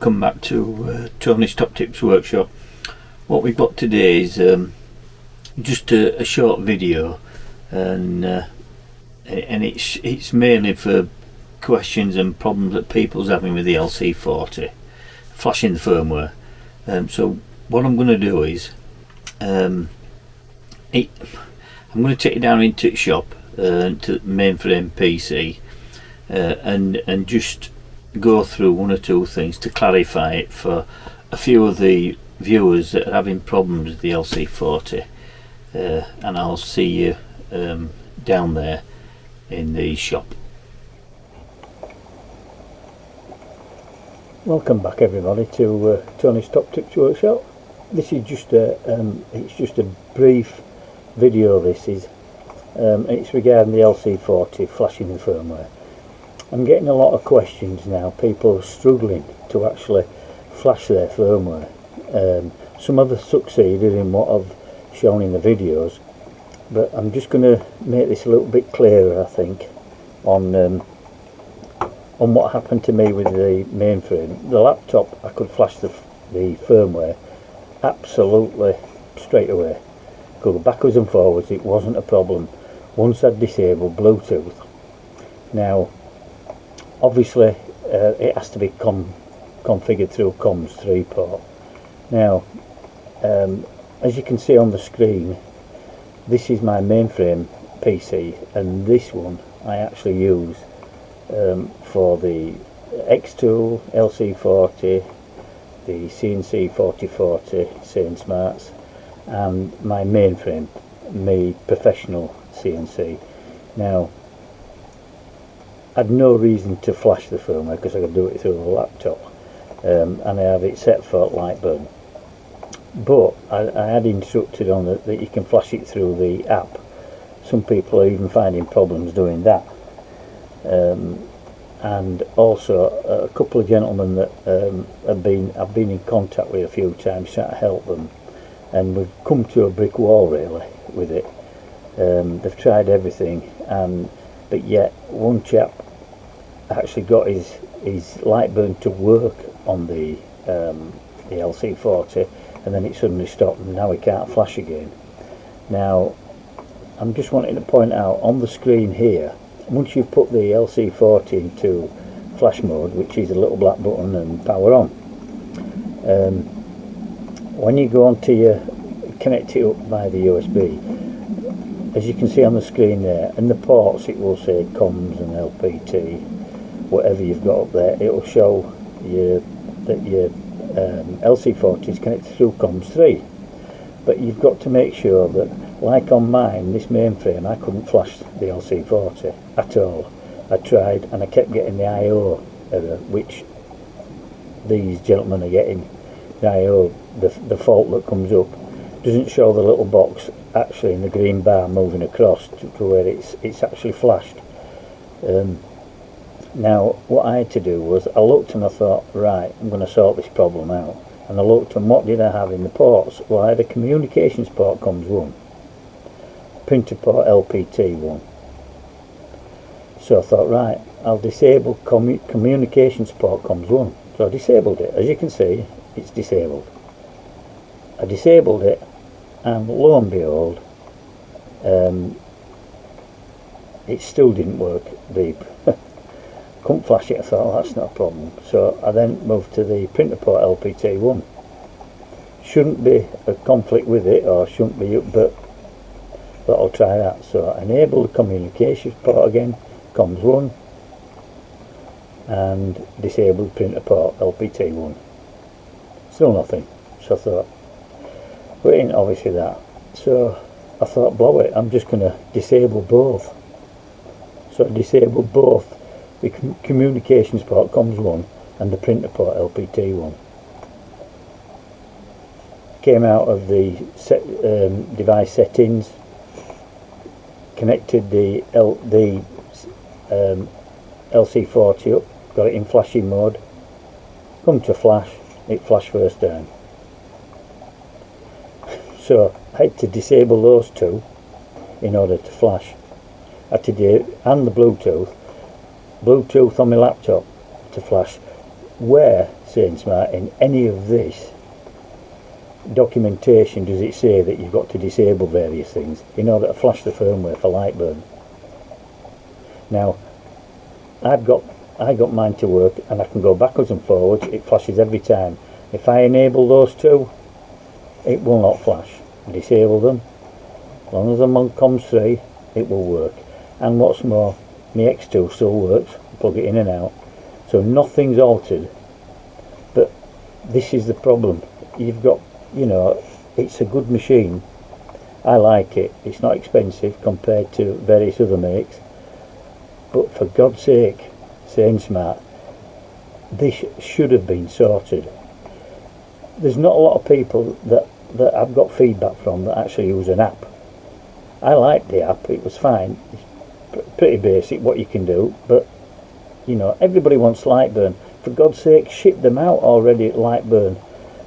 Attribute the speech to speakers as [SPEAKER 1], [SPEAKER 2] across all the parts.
[SPEAKER 1] welcome back to Tony's Top Tips Workshop. What we've got today is just a short video, and it's mainly for questions and problems that people's having with the LC40, flashing the firmware. So what I'm going to do is I'm going to take it down into the shop, to the mainframe PC, and just go through one or two things to clarify it for a few of the viewers that are having problems with the LC40, and I'll see you down there in the shop.
[SPEAKER 2] Welcome back everybody to Tony's Top Tips Workshop. This is just a brief video. This is it's regarding the LC40 flashing the firmware. I'm getting a lot of questions now. People are struggling to actually flash their firmware. Some have succeeded in what I've shown in the videos, but I'm just going to make this a little bit clearer, I think, on what happened to me with the mainframe. The laptop, I could flash the firmware absolutely straight away. Go backwards and forwards, it wasn't a problem once I'd disabled Bluetooth. Now obviously it has to be configured through comms 3 port. Now as you can see on the screen, this is my mainframe PC, and this one I actually use for the X-Tool, LC40, the CNC 4040 Sane Smarts, and my mainframe, my professional CNC. Now I had no reason to flash the firmware because I could do it through the laptop, and I have it set for Lightburn. But I had instructed on that you can flash it through the app. Some people are even finding problems doing that. And also a couple of gentlemen that I've been in contact with a few times trying to help them, and we've come to a brick wall really with it. They've tried everything, but yet one chap actually got his Lightburn to work on the LC40, and then it suddenly stopped, and now he can't flash again. Now I'm just wanting to point out on the screen here, once you've put the LC40 into flash mode, which is a little black button and power on, when you go on to your connect it up via the USB, as you can see on the screen there, and the ports, it will say comms and LPT, whatever you've got up there. It will show you that your LC40 is connected through comms 3, but you've got to make sure that, like on mine, this mainframe, I couldn't flash the LC40 at all. I tried and I kept getting the I/O error, which these gentlemen are getting. The I/O, the fault that comes up, doesn't show the little box actually in the green bar moving across to where it's actually flashed. Now what I had to do was, I looked and I thought, right, I'm going to sort this problem out. And I looked, and what did I have in the ports? Well, I had a communications port comms 1, printer port LPT 1. So I thought, right, I'll disable communications port comms 1. So I disabled it. As you can see, it's disabled. I disabled it, and lo and behold, it still didn't work. Deep. Couldn't flash it. I thought, oh, that's not a problem. So I then moved to the printer port LPT 1. Shouldn't be a conflict with it, or shouldn't be, but I'll try that. So I enable the communications port again, comms 1, and disable printer port LPT 1. Still nothing. So I thought, well, it ain't obviously that. So I thought, blow it, I'm just going to disable both. So I disabled both the communications port comms 1 and the printer port LPT 1. Came out of the device settings, connected the LC40 up, got it in flashing mode, come to flash, it flashed first time. So I had to disable those two in order to flash. I had to do, and the Bluetooth on my laptop to flash. where, saying smart, in any of this documentation does it say that you've got to disable various things in order to flash the firmware for light burn? Now, I got mine to work, and I can go backwards and forwards. It flashes every time. If I enable those two, it will not flash. Disable them. As long as I'm on comms 3, it will work. And what's more, my X2 still works. Plug it in and out. So nothing's altered. But this is the problem. You've got, you know, it's a good machine. I like it. It's not expensive compared to various other makes. But for God's sake, saying smart, this should have been sorted. There's not a lot of people that I've got feedback from that actually use an app. I liked the app, it was fine. It's pretty basic what you can do, but you know, everybody wants Lightburn. For God's sake, ship them out already at Lightburn.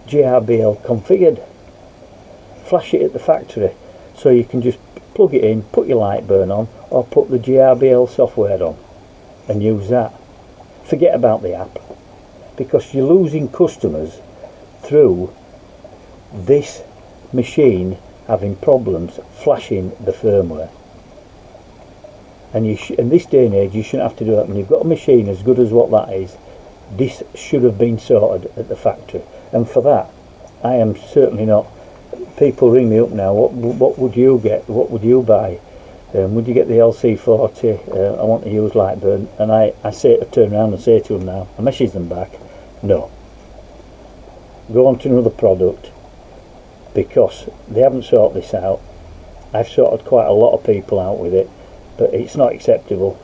[SPEAKER 2] GRBL configured. Flash it at the factory so you can just plug it in, put your Lightburn on, or put the GRBL software on and use that. Forget about the app, because you're losing customers through this machine having problems flashing the firmware. And in this day and age, you shouldn't have to do that. When you've got a machine as good as what that is, this should have been sorted at the factory. And for that, I am certainly not. People ring me up now. What would you get? What would you buy? Would you get the LC40? I want to use Lightburn. And I turn around and say to them now, I message them back, no. Go on to another product, because they haven't sorted this out. I've sorted quite a lot of people out with it, but it's not acceptable.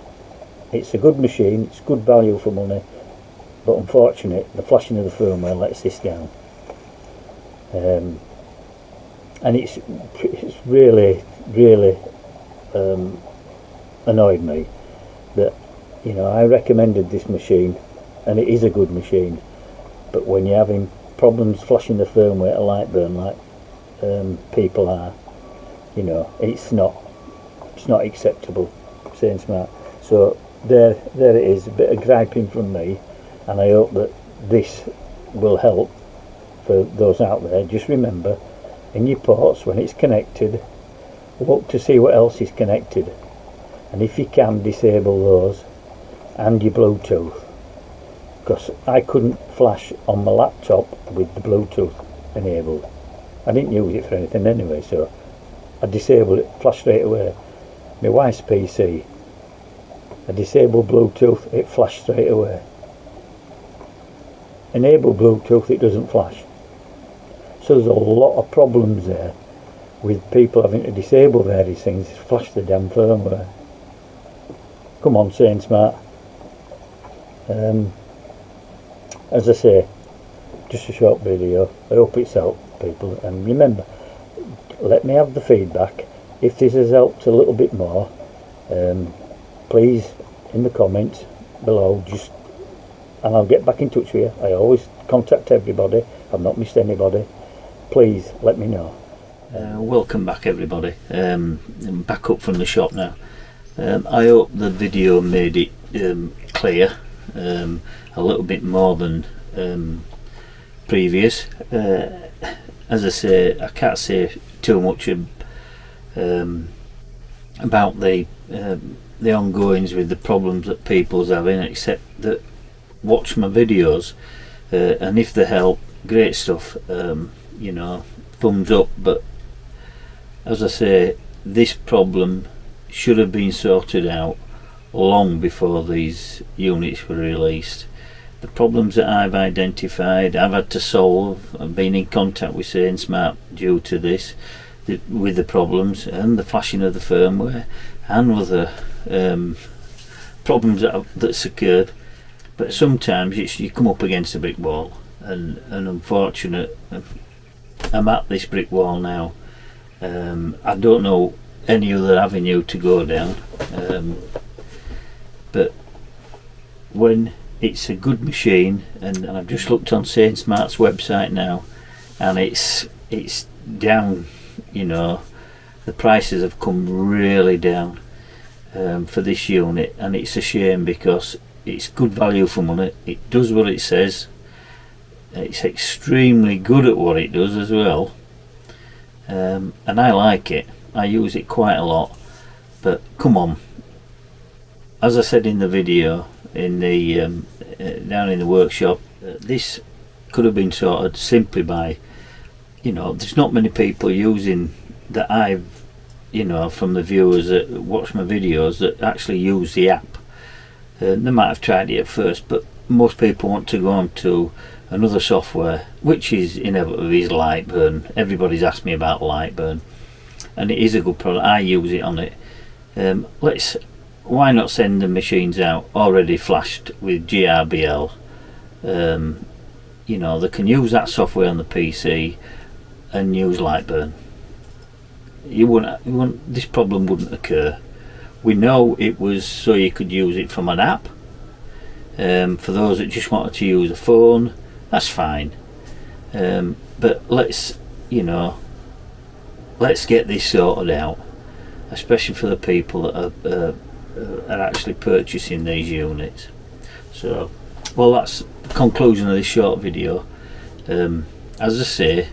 [SPEAKER 2] It's a good machine, it's good value for money, but unfortunately the flashing of the firmware lets this down. And it's really annoyed me that, you know, I recommended this machine and it is a good machine, but when you're having problems flashing the firmware to Lightburn like people are, you know, it's not acceptable, saying smart. So there it is, a bit of griping from me, and I hope that this will help for those out there. Just remember, in your ports when it's connected, look to see what else is connected, and if you can, disable those and your Bluetooth, because I couldn't flash on my laptop with the Bluetooth enabled. I didn't use it for anything anyway, so I disabled it, flashed straight away. My wife's PC, I disabled Bluetooth, it flashed straight away. Enable Bluetooth, it doesn't flash. So there's a lot of problems there with people having to disable various things to flash the damn firmware. Come on, saying smart. As I say, just a short video. I hope it's helped people, and remember, let me have the feedback. If this has helped a little bit more, please in the comments below, and I'll get back in touch with you. I always contact everybody, I've not missed anybody. Please let me know.
[SPEAKER 1] Welcome back everybody. I'm back up from the shop now. I hope the video made it clear, a little bit more than previous. As I say, I can't say too much about the ongoings with the problems that people's having, except that watch my videos, and if they help, great stuff. You know, thumbs up. But as I say, this problem should have been sorted out long before these units were released. The problems that I've identified, I've had to solve. I've been in contact with Saying Smart due to this, with the problems and the flashing of the firmware and other problems that's occurred. But sometimes you come up against a brick wall, and unfortunate, I'm at this brick wall now. I don't know any other avenue to go down, but when it's a good machine, and I've just looked on Saying Smart's website now, and it's down, you know, the prices have come really down for this unit, and it's a shame, because it's good value for money. It does what it says. It's extremely good at what it does as well, and I like it. I use it quite a lot. But come on, as I said in the video, in the down in the workshop, this could have been sorted simply by, you know, there's not many people using that I've, you know, from the viewers that watch my videos that actually use the app. They might have tried it at first, but most people want to go on to another software, which is inevitably is Lightburn. Everybody's asked me about Lightburn, and it is a good product. I use it on it. Why not send the machines out already flashed with GRBL? You know, they can use that software on the PC and use Lightburn. This problem wouldn't occur. We know it was so you could use it from an app. For those that just wanted to use a phone, that's fine. But let's get this sorted out, especially for the people that are actually purchasing these units. So, well, that's the conclusion of this short video. As I say,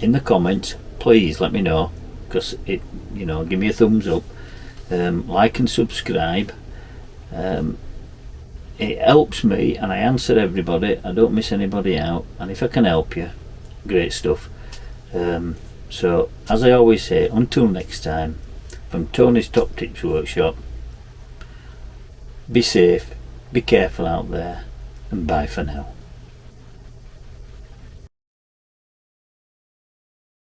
[SPEAKER 1] in the comments, please let me know, because it, you know, give me a thumbs up, like and subscribe. It helps me, and I answer everybody. I don't miss anybody out, and if I can help you, great stuff. So as I always say, until next time, from Tony's Top Tips Workshop, be safe, be careful out there, and bye for now.